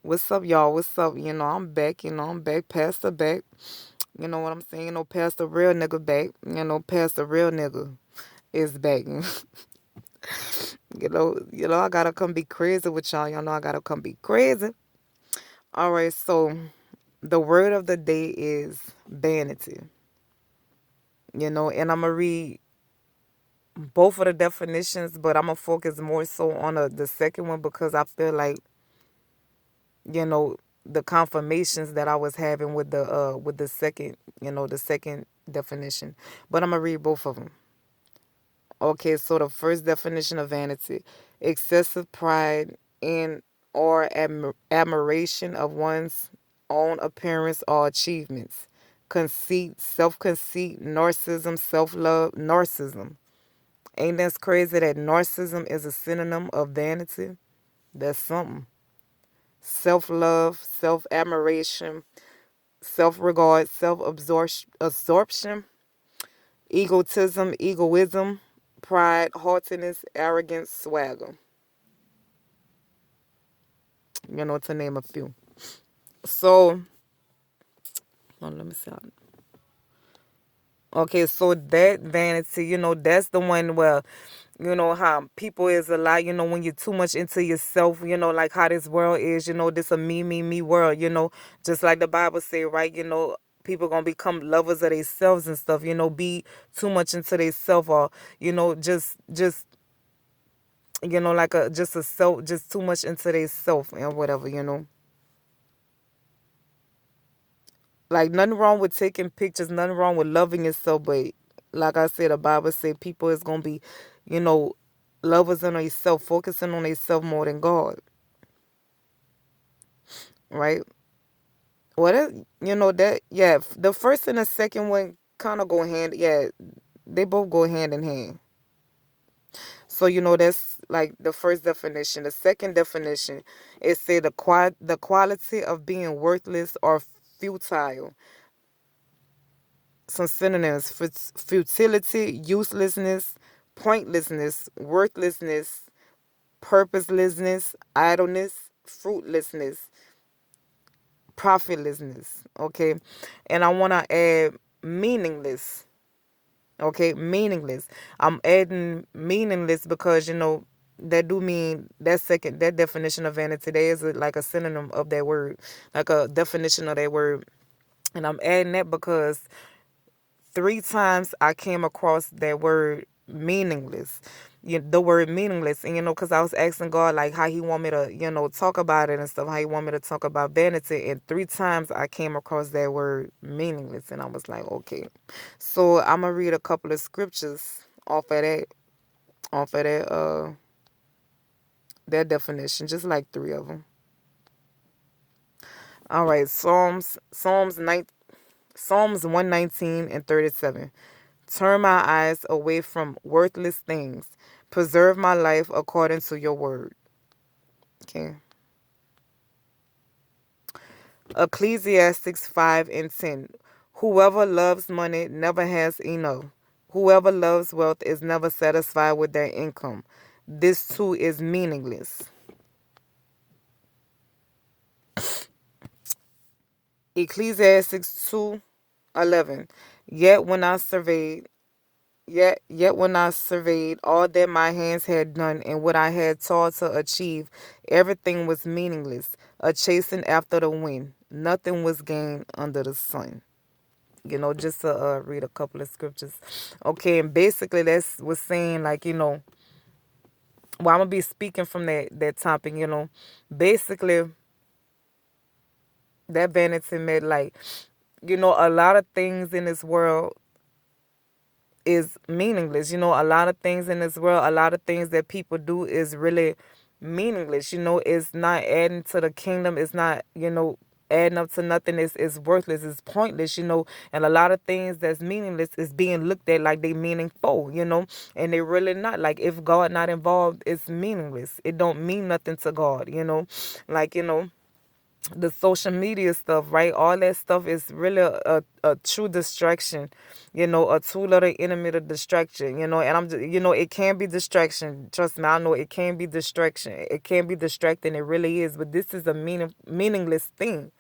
What's up, y'all? What's up? I'm back. I'm back. Past the back. You know what I'm saying? Past the real nigga back. Past the real nigga is back. I gotta come be crazy with y'all. Y'all know I gotta come be crazy. All right, so the word of the day is vanity. And I'm gonna read both of the definitions, but I'm gonna focus more so on the second one because I feel like you know the confirmations that I was having with the second the second definition. But I'm gonna read both of them. Okay, so the first definition of vanity: excessive pride in or admiration of one's own appearance or achievements, conceit, self-conceit, narcissism, self-love, narcissism. Ain't that crazy that narcissism is a synonym of vanity? That's something. Self-love, self-admiration, self-regard, self-absorption, egoism, pride, haughtiness, arrogance, swagger. To name a few. So, let me see. Okay, so that vanity, that's the one where, how people is a lot, when you're too much into yourself, like how this world is, this a me world, just like the Bible say, right? People gonna become lovers of themselves and stuff, be too much into themselves or, just like just a self, just too much into themself and whatever, Like nothing wrong with taking pictures, nothing wrong with loving yourself, but like I said, the Bible said people is gonna be, you know, lovers on themselves, focusing on themselves more than God, right? What that yeah, the first and the second one kind of go hand, yeah, they both go hand in hand. So that's like the first definition. The second definition, it say the quality of being worthless or futile. Some synonyms: futility, uselessness, pointlessness, worthlessness, purposelessness, idleness, fruitlessness, profitlessness. Okay, and I want to add meaningless. Okay, meaningless. I'm adding meaningless because that do mean that definition of vanity. There is like a synonym of that word, like a definition of that word, and I'm adding that because three times I came across that word meaningless. The word meaningless. And, because I was asking God, like, how he want me to, talk about it and stuff, how he want me to talk about vanity. And three times I came across that word meaningless. And I was like, okay. So I'm going to read a couple of scriptures off of that definition, just like three of them. All right. Psalms 119 and 37. Turn my eyes away from worthless things. Preserve my life according to your word. Okay. Ecclesiastes 5 and 10. Whoever loves money never has enough. Whoever loves wealth is never satisfied with their income. This too is meaningless. Ecclesiastes 2:11. Yet when I surveyed Yet when I surveyed all that my hands had done and what I had sought to achieve, everything was meaningless, a chasing after the wind. Nothing was gained under the sun. Just to read a couple of scriptures. Okay, and basically that's was saying like, well, I'm gonna be speaking from that topic, Basically that vanity meant like, a lot of things in this world is meaningless. A lot of things in this world, a lot of things that people do is really meaningless. It's not adding to the kingdom. It's not, adding up to nothing. It's worthless. It's pointless, and a lot of things that's meaningless is being looked at like they meaningful, and they really not. Like if God not involved, it's meaningless. It don't mean nothing to God, like, the social media stuff, right? All that stuff is really a true distraction, a tool of the enemy to distraction, and I'm just, it can be distraction. Trust me, I know it can be distraction. It can be distracting. It really is. But this is a meaningless thing.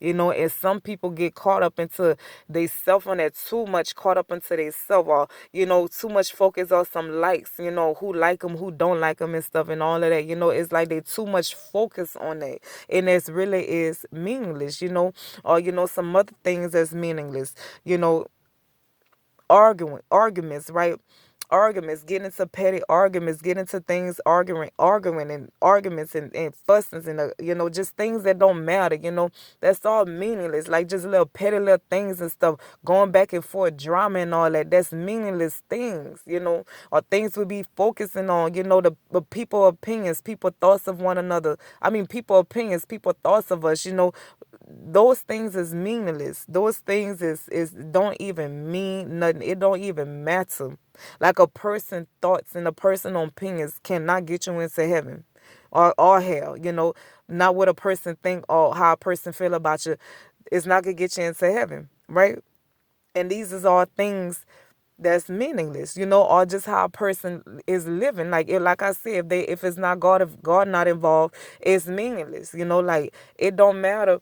And some people get caught up into they self on that too much, caught up into they self, or too much focus on some likes, who like them, who don't like them, and stuff, and all of that. It's like they too much focus on that, and it's really is meaningless, or some other things that's meaningless, you know, arguments, right? Arguments, get into petty arguments, get into things, arguing and arguments and fussings and just things that don't matter. That's all meaningless. Like just little petty little things and stuff, going back and forth, drama and all that. That's meaningless things. Or things we be focusing on. The people opinions, people thoughts of one another. I mean, people opinions, people thoughts of us. Those things is meaningless. Those things is don't even mean nothing. It don't even matter. Like a person thoughts and a person opinions cannot get you into heaven or hell. Not what a person think or how a person feel about you. It's not gonna get you into heaven, right? And these is all things that's meaningless, or just how a person is living. Like I said, if it's not God, if God not involved, it's meaningless. Like it don't matter.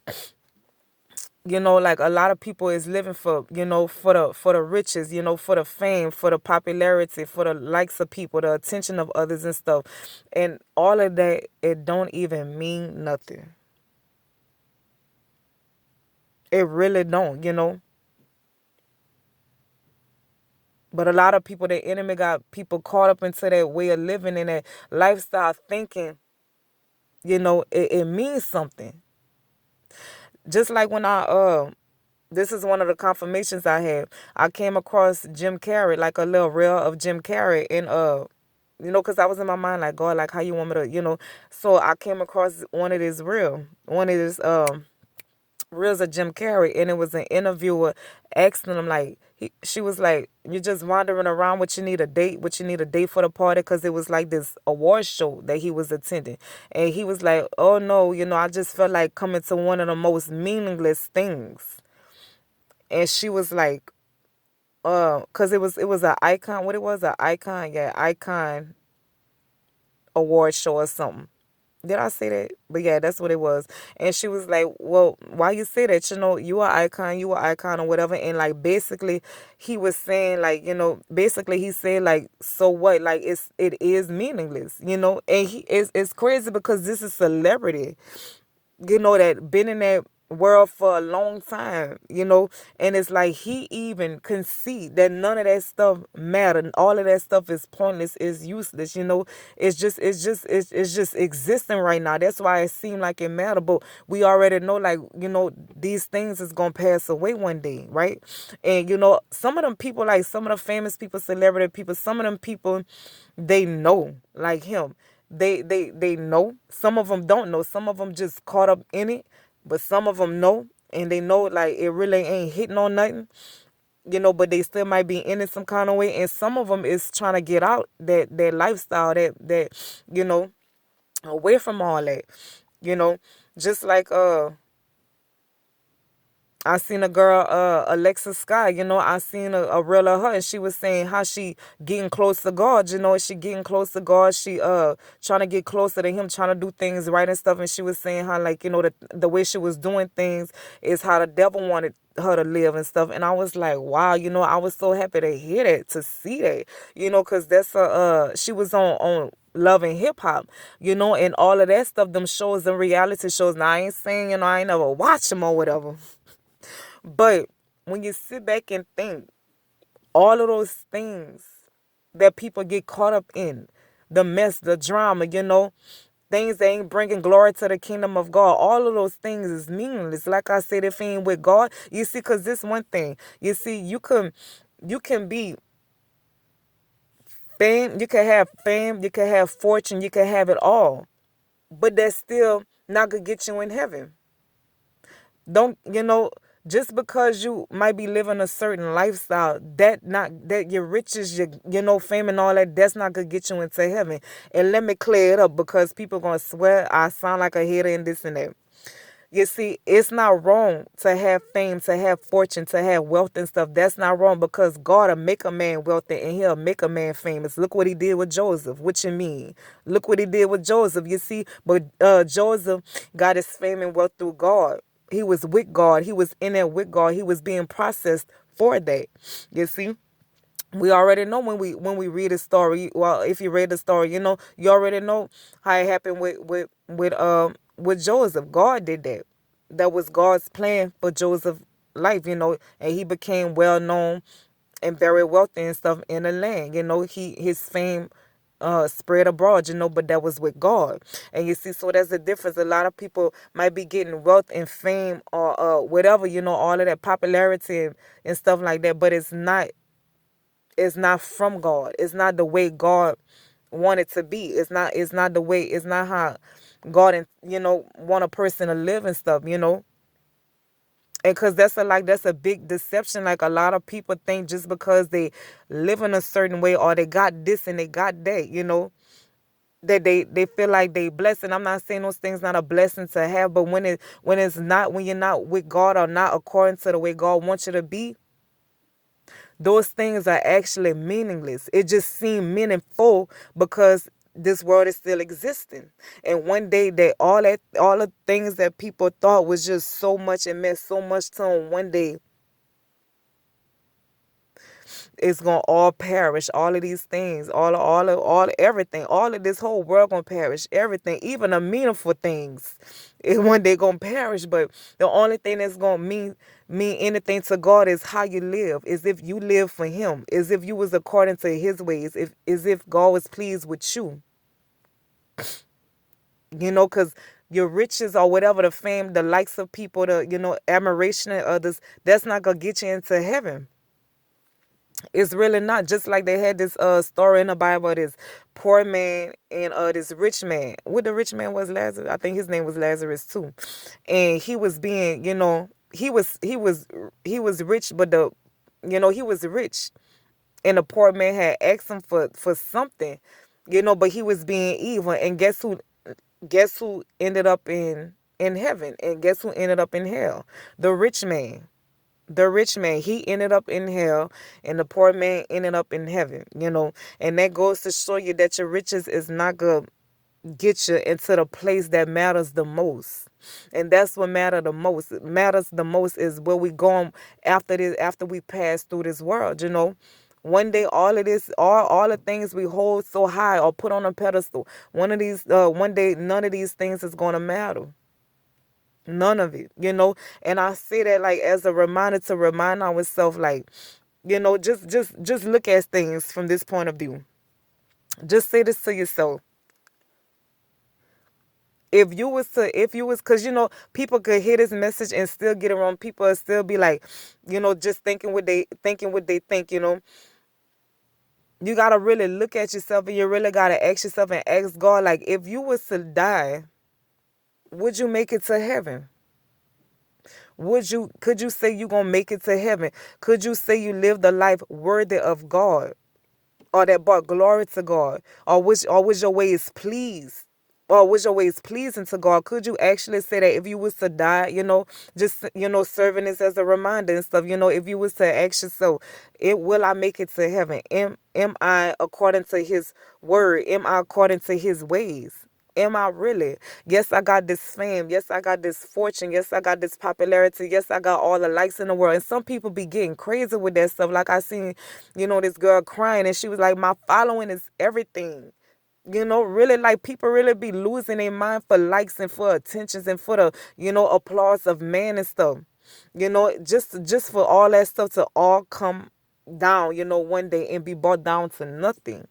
Like a lot of people is living for, for the riches, for the fame, for the popularity, for the likes of people, the attention of others and stuff. And all of that, it don't even mean nothing. It really don't. But a lot of people, the enemy got people caught up into that way of living and that lifestyle thinking, it means something. Just like when this is one of the confirmations I had. I came across Jim Carrey, like a little reel of Jim Carrey, and because I was in my mind like, God, like how you want me to. So I came across one of his reels of Jim Carrey, and it was an interviewer asking him like, she was like, "You just wandering around? What you need a date? What you need a date for the party?" Because it was like this award show that he was attending, and he was like, "Oh no, I just felt like coming to one of the most meaningless things." And she was like, cause it was an icon. What it was, an icon, yeah, icon award show or something. Did I say that? But yeah, that's what it was. And she was like, "Well, why you say that? You are icon, or whatever." And like basically, he was saying like, basically he said like, so what? Like it is meaningless, And it's crazy because this is celebrity, that been in that world for a long time, and it's like he even concede that none of that stuff matter. All of that stuff is pointless, is useless, it's just existing right now. That's why it seemed like it mattered, but we already know, like, these things is gonna pass away one day, right? And some of them people, like some of the famous people, celebrity people, some of them people, they know, like him, they know. Some of them don't know. Some of them just caught up in it, but some of them know, and they know like it really ain't hitting on nothing, but they still might be in it some kind of way. And some of them is trying to get out that lifestyle, that away from all that, you know just like I seen a girl, Alexa Sky, I seen a reel of her, and she was saying how she getting close to God, she getting close to God. She trying to get closer to him, trying to do things right and stuff. And she was saying how, like, the way she was doing things is how the devil wanted her to live and stuff. And I was like, wow, I was so happy to hear that, to see that, because that's she was on Love and Hip Hop, and all of that stuff, them shows and reality shows. Now I ain't saying, I ain't never watch them or whatever. But when you sit back and think, all of those things that people get caught up in, the mess, the drama, things that ain't bringing glory to the kingdom of God, all of those things is meaningless. Like I said, if it ain't with God, you see, because this one thing, you see, you can be fame, you can have fame, you can have fortune, you can have it all, but that's still not gonna get you in heaven. Don't just because you might be living a certain lifestyle, that your riches, your fame and all that, that's not gonna get you into heaven. And let me clear it up, because people gonna swear I sound like a hater and this and that. You see, it's not wrong to have fame, to have fortune, to have wealth and stuff. That's not wrong, because God will make a man wealthy and he'll make a man famous. Look what he did with Joseph. What you mean? Look what he did with Joseph. You see, but Joseph got his fame and wealth through God. He was with God. He was in there with God. He was being processed for that. You see? We already know when we read a story. Well, if you read the story, you already know how it happened with Joseph. God did that. That was God's plan for Joseph's life, and he became well known and very wealthy and stuff in the land. His fame spread abroad, but that was with God. And you see, so there's a difference. A lot of people might be getting wealth and fame or whatever, all of that popularity and stuff like that, but it's not from God. It's not the way God wanted to be. It's not the way, it's not how God and want a person to live and stuff. And because that's a big deception. Like, a lot of people think just because they live in a certain way, or they got this and they got that, that they feel like they blessed. And I'm not saying those things not a blessing to have, but when you're not with God, or not according to the way God wants you to be, those things are actually meaningless. It just seems meaningful because this world is still existing. And one day, all the things that people thought was just so much and meant so much to them, one day it's gonna all perish. All of these things, all everything, all of this whole world gonna perish. Everything, even the meaningful things, it one day gonna perish. But the only thing that's gonna mean anything to God is how you live. Is if you live for Him. Is if you was according to His ways. If God was pleased with you. Because your riches or whatever, the fame, the likes of people, the admiration of others, that's not gonna get you into heaven. It's really not. Just like they had this story in the Bible, this poor man and this rich man. What the rich man was, Lazarus. I think his name was Lazarus too. And he was being, he was rich, but he was rich, and the poor man had asked him for something, but he was being evil. And guess who ended up in heaven, and guess who ended up in hell? The rich man. The rich man, he ended up in hell, and the poor man ended up in heaven. And that goes to show you that your riches is not going to get you into the place that matters the most. And that's what matters the most is where we going after this, after we pass through this world. One day, all of this, all the things we hold so high or put on a pedestal, one day, none of these things is going to matter. None of it. And I say that, like, as a reminder, to remind ourselves, like, just look at things from this point of view. Just say this to yourself. If you was, because people could hear this message and still get it wrong. People will still be like, just thinking what they think. You gotta really look at yourself, and you really gotta ask yourself and ask God, like, if you was to die, would you make it to heaven? Could you say you gonna make it to heaven? Could you say you lived a life worthy of God, or that brought glory to God, or was your ways pleased? Or was your ways pleasing to God? Could you actually say that if you was to die, just, serving this as a reminder and stuff, if you was to ask yourself, will I make it to heaven? Am I according to His word? Am I according to His ways? Am I really? Yes, I got this fame. Yes, I got this fortune. Yes, I got this popularity. Yes, I got all the likes in the world. And some people be getting crazy with that stuff. Like, I seen, this girl crying, and she was like, my following is everything. Really, like, people really be losing their mind for likes and for attentions and for the, applause of man and stuff. Just for all that stuff to all come down, one day, and be brought down to nothing.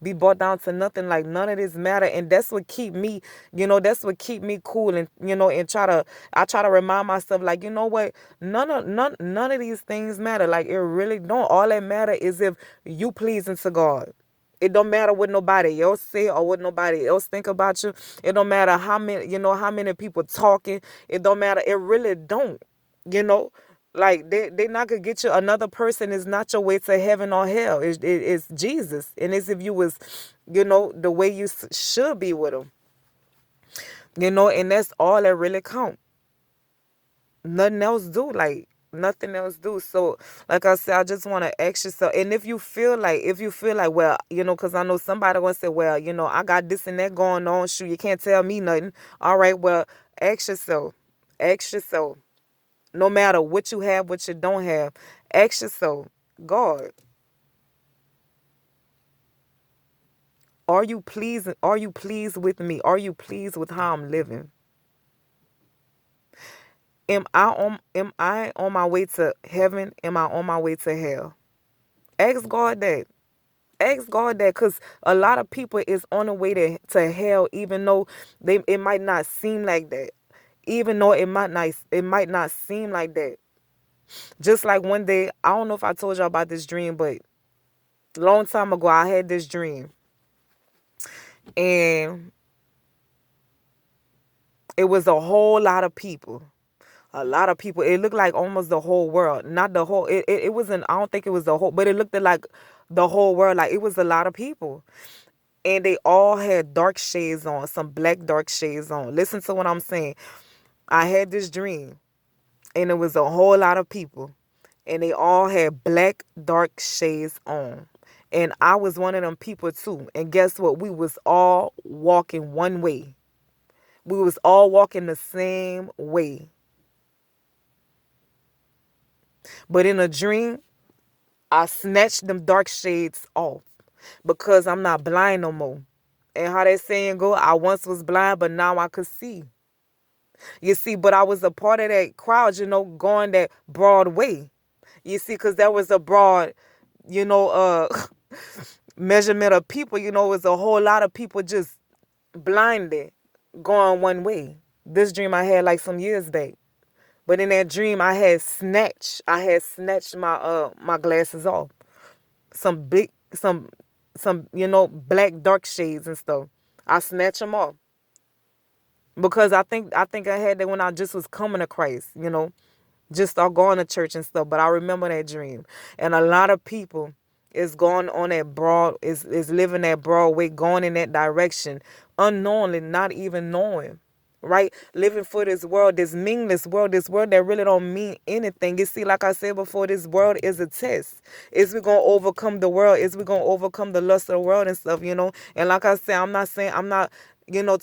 Be brought down to nothing. Like, none of this matter. And that's what keep me cool. And, I try to remind myself, like, you know what? None of these things matter. Like, it really don't. All that matter is if you pleasing to God. It don't matter what nobody else say or what nobody else think about you. It don't matter how many people talking. It don't matter. It really don't. You know, like, they not gonna get you. Another person is not your way to heaven or hell. It's Jesus, and it's if you was, the way you should be with him. And that's all that really count. nothing else do. Like nothing else do. So like I said, I just want to ask yourself. And if you feel like, well, because I know somebody gonna say, well, I got this and that going on. Shoot, you can't tell me nothing. All right, well, ask yourself. Ask yourself. No matter what you have, what you don't have, ask yourself, God, are you pleased? Are you pleased with me? Are you pleased with how I'm living? Am I on my way to heaven? Am I on my way to hell? Ask God that. Ask God that, because a lot of people is on the way to hell, even though it might not seem like that. Even though it might not seem like that. Just like one day, I don't know if I told y'all about this dream, but a long time ago I had this dream. And it was a whole lot of people. A lot of people. It looked like almost the whole world. Not the whole. It wasn't. I don't think it was the whole. But it looked like the whole world. Like it was a lot of people, and they all had dark shades on. Some black dark shades on. Listen to what I'm saying. I had this dream, and it was a whole lot of people, and they all had black dark shades on. And I was one of them people too. And guess what? We was all walking one way. We was all walking the same way. But in a dream, I snatched them dark shades off because I'm not blind no more. And how that saying go, I once was blind, but now I could see. You see, but I was a part of that crowd, going that broad way. You see, because there was a broad, you know, uh, measurement of people. It was a whole lot of people just blinded, going one way. This dream I had like some years back. But in that dream, I had snatched my glasses off. Some big, some black dark shades and stuff. I snatched them off because I think I had that when I just was coming to Christ. Just start going to church and stuff. But I remember that dream, and a lot of people is going on that broad is living that broad way, going in that direction, unknowingly, not even knowing. Right, living for this world, this meaningless world, this world that really don't mean anything. You see, like I said before, this world is a test. Is we gonna overcome the world? Is we gonna overcome the lust of the world and stuff? And like I said, I'm not saying I'm not,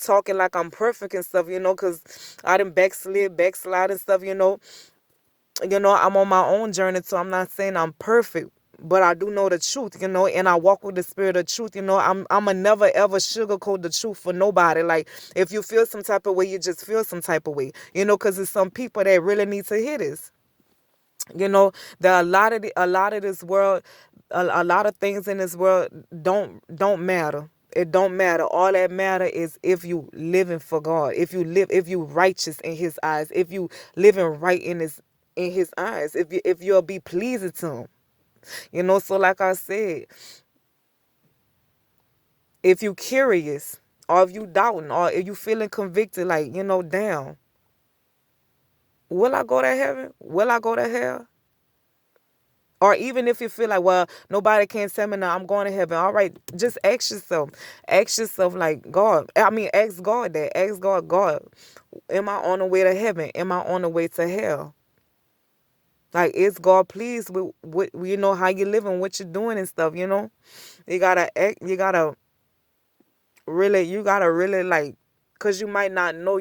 talking like I'm perfect and stuff. Because I done backslide and stuff. I'm on my own journey, so I'm not saying I'm perfect. But I do know the truth, and I walk with the spirit of truth. I'm a never ever sugarcoat the truth for nobody. Like, if you feel some type of way, you just feel some type of way, because there's some people that really need to hear this. There are a lot of this world, a lot of things in this world don't matter. It don't matter. All that matter is if you living for God, if you righteous in His eyes, if you living right in His eyes, if you'll be pleasing to Him. So like I said, if you curious, or if you doubting, or if you feeling convicted, like, damn, will I go to heaven? Will I go to hell? Or even if you feel like, well, nobody can tell me now I'm going to heaven. All right, just ask yourself. Ask yourself, like, God. I mean, ask God that. Ask God, God, am I on the way to heaven? Am I on the way to hell? Like, is God pleased with how you living, what you're doing and stuff, You gotta act, you gotta really like, because you might not know,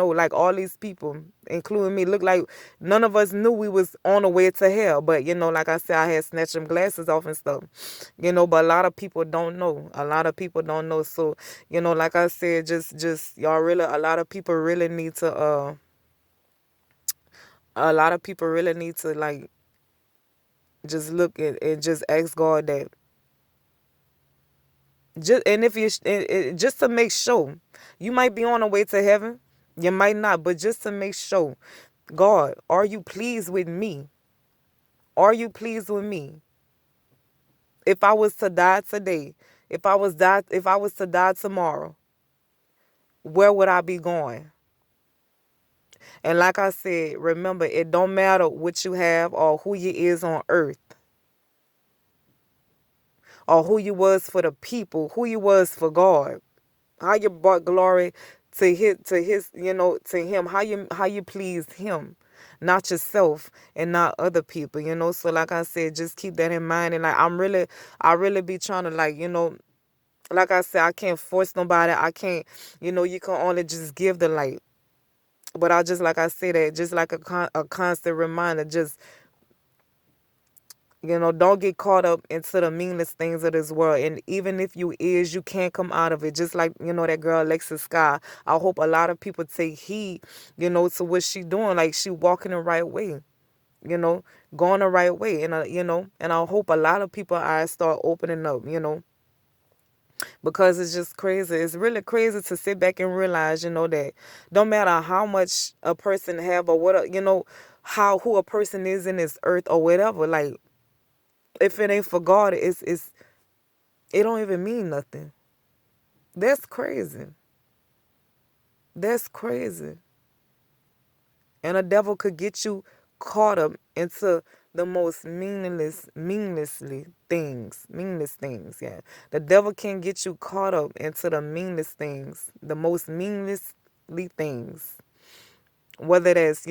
like all these people, including me, look like none of us knew we was on the way to hell. But, like I said, I had snatched them glasses off and stuff, but a lot of people don't know. A lot of people don't know. So, like I said, just y'all really, a lot of people really need to, like, just look at and just ask God that. Just and if you just to make sure, you might be on the way to heaven, you might not, but just to make sure, God, are you pleased with me? Are you pleased with me? If I was to die today, if I was to die tomorrow, where would I be going? And like I said, remember, it don't matter what you have or who you is on earth, or who you was for the people, who you was for God, how you brought glory to him, how you please him, not yourself and not other people, so like I said, just keep that in mind. And like I really be trying to, like, like I said, I can't force nobody. I can't, you can only just give the light. But I just, like I said, that just like a constant reminder, just, don't get caught up into the meaningless things of this world. And even if you can't come out of it. Just like, that girl, Alexis Sky. I hope a lot of people take heed, to what she doing. Like, she walking the right way, you know, going the right way. And I hope a lot of people eyes start opening up, because it's just crazy. It's really crazy to sit back and realize, that don't matter how much a person have or what, how, who a person is in this earth or whatever. Like, if it ain't for God, it don't even mean nothing. That's crazy. That's crazy. And a devil could get you caught up into the most meaningless things. Yeah, the devil can get you caught up into the meanest things, the most meaninglessly things. Whether that's,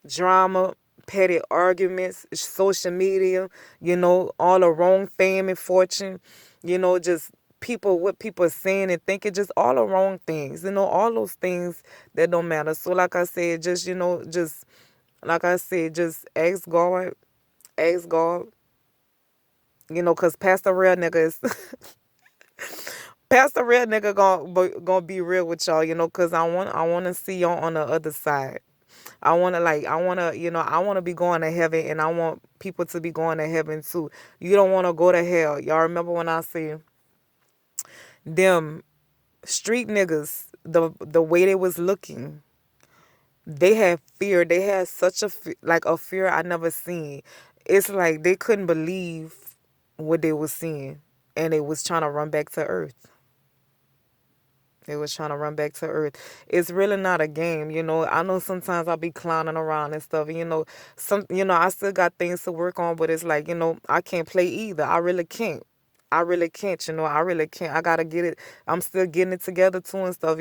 drama, petty arguments, social media, all the wrong fame and fortune, just people, what people are saying and thinking, just all the wrong things, all those things that don't matter. So like I said, just, just like I said, just ask God, because Pastor Real Nigga is, Pastor Real Nigga gonna be real with y'all, because I want to see y'all on the other side. I want to be going to heaven, and I want people to be going to heaven too. You don't want to go to hell. Y'all remember when I said them street niggas, the way they was looking, they had fear. They had such like a fear I never seen. It's like they couldn't believe what they was seeing, and they was trying to run back to earth. They was trying to run back to earth. It's really not a game, I know sometimes I'll be clowning around and stuff, and I still got things to work on, but it's like, I can't play either. I really can't. I really can't, I really can't. I gotta get it. I'm still getting it together too and stuff.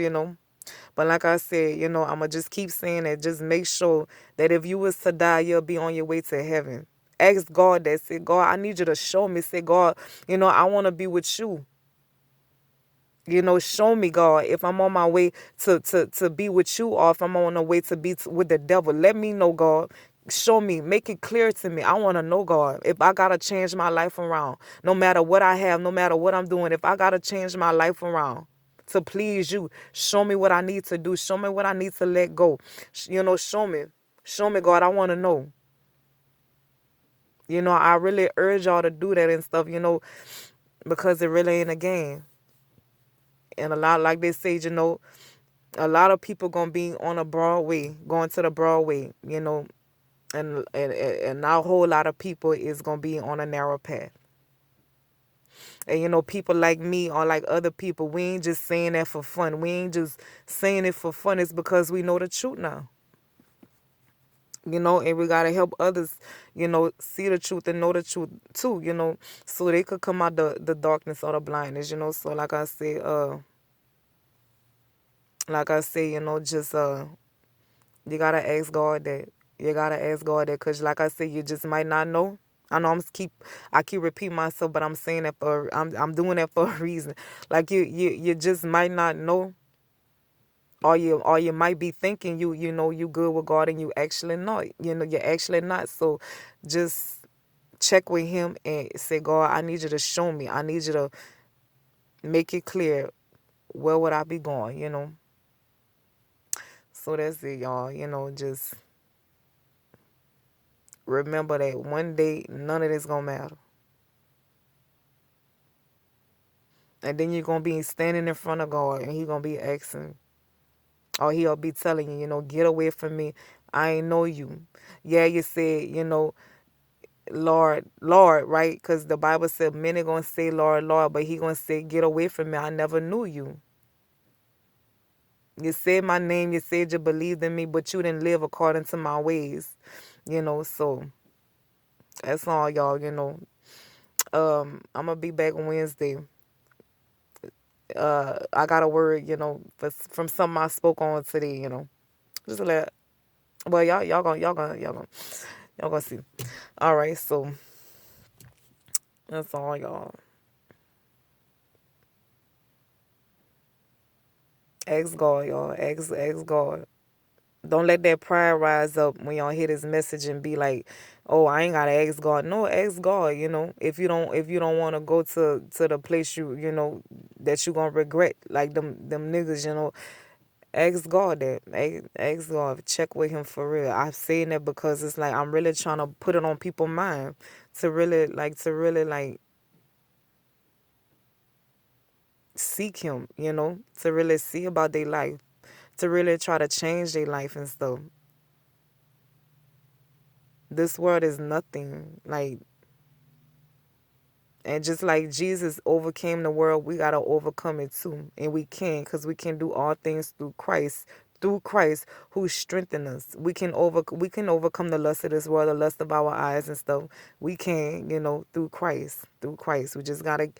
But like I said, I'ma just keep saying that. Just make sure that if you was to die, you'll be on your way to heaven. Ask God that. Say, God, I need you to show me. Say, God, I want to be with you. Show me, God, if I'm on my way to be with you, or if I'm on the way to be with the devil. Let me know, God. Show me. Make it clear to me. I want to know, God. If I got to change my life around, no matter what I have, no matter what I'm doing, if I got to change my life around to please you, show me what I need to do. Show me what I need to let go. Show me. Show me, God. I want to know. I really urge y'all to do that and stuff, because it really ain't a game. And a lot, like they say, a lot of people gonna be on a Broadway, going to the Broadway, and not a whole lot of people is gonna be on a narrow path. And people like me or like other people, we ain't just saying that for fun. We ain't just saying it for fun. It's because we know the truth now. And we gotta help others, see the truth and know the truth too, so they could come out the darkness or the blindness, So like I say, just you gotta ask God that. You gotta ask God that, cause like I said, you just might not know. I know I keep repeating myself, but I'm saying that I'm doing that for a reason. Like you just might not know, or you might be thinking you good with God, and you actually not. You're actually not. So just check with Him and say, God, I need you to show me. I need you to make it clear where would I be going. So that's it, y'all. Just remember that one day none of this gonna matter. And then you're gonna be standing in front of God, and He gonna be asking, or He'll be telling you, get away from me. I ain't know you. Yeah, you said, Lord, Lord, right? Because the Bible said many gonna say, Lord, Lord, but He gonna say, get away from me. I never knew you. You said my name. You said you believed in me, but you didn't live according to my ways. So that's all, y'all. I'm gonna be back Wednesday. I got a word, from something I spoke on today, just to let. Well, y'all gonna see. All right, so that's all, y'all. Ask God, y'all. Ask God. Don't let that pride rise up when y'all hear this message and be like, "Oh, I ain't gotta ask God." No, ask God. If you don't want to go to the place that you gonna regret, like them niggas. Ask God that. Ask God. Check with Him for real. I'm saying that because it's like I'm really trying to put it on people's mind to really like seek Him. To really see about their life, to really try to change their life and stuff. This world is nothing. And just like Jesus overcame the world, we got to overcome it too. And we can, because we can do all things through Christ who strengthen us. We can overcome the lust of this world, the lust of our eyes and stuff. We can, through Christ. Through Christ. We just got to,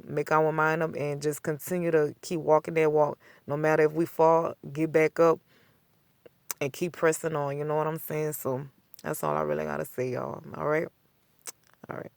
make our mind up and just continue to keep walking that walk. No matter if we fall, get back up and keep pressing on. You know what I'm saying? So that's all I really got to say, y'all. All right? All right.